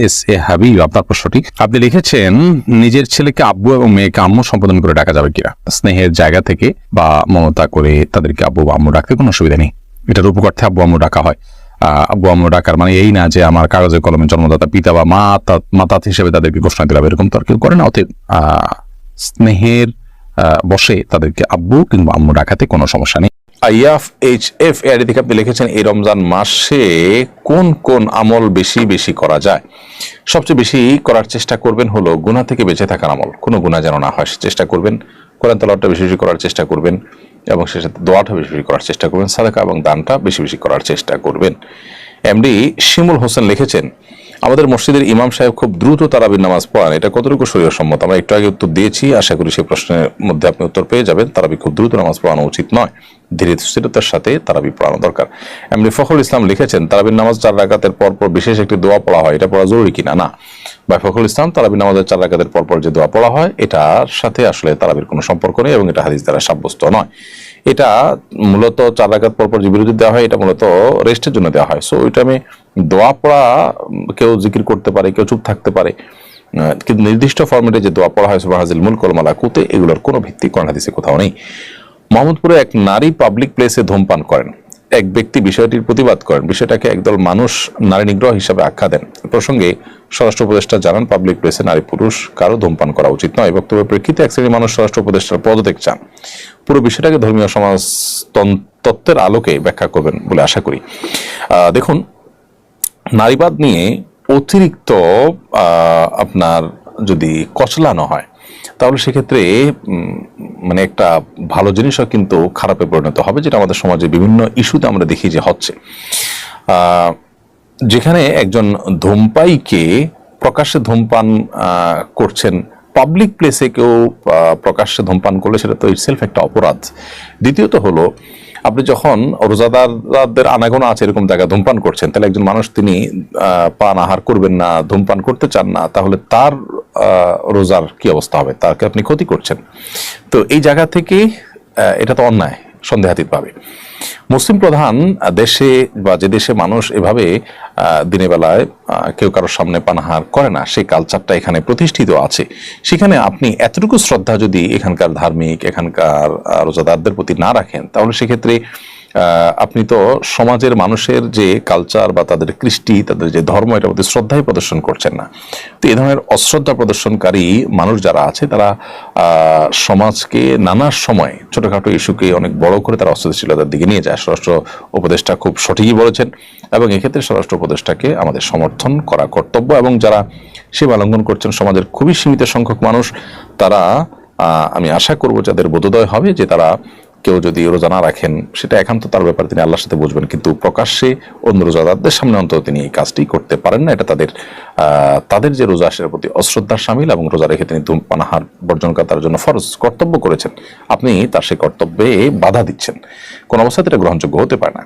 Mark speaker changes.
Speaker 1: S A Habib, আপনার প্রশ্নটি আপনি লিখেছেন, নিজের ছেলেকে আব্বু এবং মেয়েকে আম্মু সম্বোধন করে ডাকা যাবে কিনা? স্নেহের জায়গা থেকে বা মমতা করে তাদেরকে আব্বু বা আম্মু ডাকতে কোনো অসুবিধা নেই। এটার উপকার্থে আব্বু আম্মু ডাকা হয়। আব্বু আম্মু ডাকার মানে এই না যে আমার কাগজে কলমে জন্মদাতা পিতা বা মাতা হিসেবে তাদেরকে ঘোষণা দিলাম, এরকম তো আর কেউ করে না। অতএব স্নেহের বসে তাদেরকে আব্বু কিংবা আম্মু ডাকাতে কোনো সমস্যা নেই। IFHF এআইডি থেকে আপনি লিখেছেন, এই রমজান মাসে কোন কোন আমল বেশি বেশি করা যায়? সবচেয়ে বেশি করার চেষ্টা করবেন হলো গুনাহ থেকে বেঁচে থাকার আমল, কোনো গুনাহ যেন না হয় চেষ্টা করবেন। কোরআন তেলাওয়াতটা বেশি বেশি করার চেষ্টা করবেন এবং সে সাথে দোয়াটা বেশি বেশি করার চেষ্টা করবেন। সাদাকা এবং দানটা বেশি বেশি করার চেষ্টা করবেন। এমডি শিমুল হোসেন লিখেছেন, আমাদের মসজিদের ইমাম সাহেব খুব দ্রুত তারাবির নামাজ পড়ান, এটা কতটুকু শরীয়ত সম্মত? আমরা একটু আগে উত্তর দিয়েছি, আশা করি সেই প্রশ্নের মধ্যে আপনি উত্তর পেয়ে যাবেন। তারাবি খুব দ্রুত নামাজ পড়ানো উচিত নয়, ধীরে স্থিরতার সাথে তারাবি পড়ানো দরকার। এমনি ফখরুল ইসলাম লিখেছেন, তারাবির নামাজ 4 রাকাতের পরপর বিশেষ একটি দোয়া পড়া হয়, এটা পড়া জরুরি কিনা? না ভাই ফখরুল ইসলাম, তারাবির নামাজের 4 রাকাতের পরপর যে দোয়া পড়া হয় এটার সাথে আসলে তারাবির কোনো সম্পর্ক নেই এবং এটা হাদিস দ্বারা সাব্যস্ত নয়। এটা মূলত 4 রাকাত পরপর যে বিরতি দেওয়া হয় এটা মূলত রেস্টের জন্য দেওয়া হয়। সো ওইটা আমি দোয়া পড়া, কেউ জিকির করতে পারে, কেউ চুপ থাকতে পারে, কিন্তু নির্দিষ্ট ফরম্যাটে যে দোয়া পড়া হয় সুবহানাল মুলক ওয়াল মালাকুতে, এগুলোর কোনো ভিত্তি কোরআন হাদিসে কোথাও নেই। মোহাম্মদপুরে এক নারী পাবলিক প্লেসে ধূমপান করেন, এক ব্যক্তি বিষয়টির প্রতিবাদ করেন, বিষয়টাকে একদল মানুষ নারী নিগ্রহ হিসাবে আখ্যা দেন। প্রসঙ্গে স্বরাষ্ট্র উপদেষ্টা জানান, পাবলিক প্লেসে নারী পুরুষ কারো ধূমপান করা উচিত নয়। বক্তব্যের প্রেক্ষিতে এক শ্রেণীর মানুষ স্বরাষ্ট্র উপদেষ্টার পদত্যাগ চান। পুরো বিষয়টাকে ধর্মীয় সমাজ তত্ত্বের আলোকে ব্যাখ্যা করবেন বলে আশা করি। দেখুন, নারীবাদ নিয়ে অতিরিক্ত আপনার যদি কচলানো হয় তাহলে সেক্ষেত্রে মানে একটা ভালো জিনিসও কিন্তু খারাপে পরিণত হবে, যেটা আমাদের সমাজে বিভিন্ন ইস্যুতে আমরা দেখি যে হচ্ছে। যেখানে একজন ধূমপায়ীকে প্রকাশ্যে ধূমপান করছেন, পাবলিক প্লেসে কেউ প্রকাশ্যে ধূমপান করলে সেটা তো ইটসেলফ একটা অপরাধ। দ্বিতীয়ত হলো, আপনি যখন রোজাদারদের আনাগোনা আছে এরকম জায়গায় ধূমপান করছেন, তাহলে একজন মানুষ তিনি পান আহার করবেন না, ধূমপান করতে চান না, তাহলে তার রোজার কি অবস্থা হবে? তাকে আপনি ক্ষতি করছেন। তো এই জায়গা থেকে এটা তো অন্যায় সন্দেহাতীত ভাবে। মুসলিম প্রধান দেশে বা যে দেশে মানুষ এভাবে দিনের বেলায় কেউ কারোর সামনে পানাহার করে না, সেই কালচারটা এখানে প্রতিষ্ঠিত আছে, সেখানে আপনি এতটুকু শ্রদ্ধা যদি এখানকার ধার্মিক, এখানকার রোজাদারদের প্রতি না রাখেন, তাহলে সেক্ষেত্রে আপনি তো সমাজের মানুষের যে কালচার বা তাদের কৃষ্টি, তাদের যে ধর্ম, এটার প্রতি শ্রদ্ধাই প্রদর্শন করছেন না। তো এই ধরনের অশ্রদ্ধা প্রদর্শনকারী মানুষ যারা আছে তারা সমাজকে নানা সময় ছোটখাটো ইস্যুকে অনেক বড় করে তারা অস্থিতিশীলতার দিকে নিয়ে যায়। স্বরাষ্ট্র উপদেষ্টা খুব সঠিকই বলেছেন এবং এক্ষেত্রে স্বরাষ্ট্র উপদেষ্টাকে আমাদের সমর্থন করা কর্তব্য। এবং যারা সীমা লঙ্ঘন করছেন সমাজের খুবই সীমিত সংখ্যক মানুষ, তারা আমি আশা করব যাদের বোধোদয় হবে যে তারা কেউ যদি রোজা না রাখেন সেটা একান্ত তার ব্যাপার, তিনি আল্লাহর সাথে বুঝবেন, কিন্তু প্রকাশ্যে অন্য রোজাদারদের সামনে অন্তত তিনি এই কাজটি করতে পারেন না। এটা তাদের যে রোজা সেটার প্রতি অশ্রদ্ধার শামিল এবং রোজা রেখে তিনি ধূমপান আহার বর্জন করা তার জন্য ফরজ কর্তব্য করেছেন, আপনি তার সেই কর্তব্যে বাধা দিচ্ছেন, কোন অবস্থাতে এটা গ্রহণযোগ্য হতে পারে না।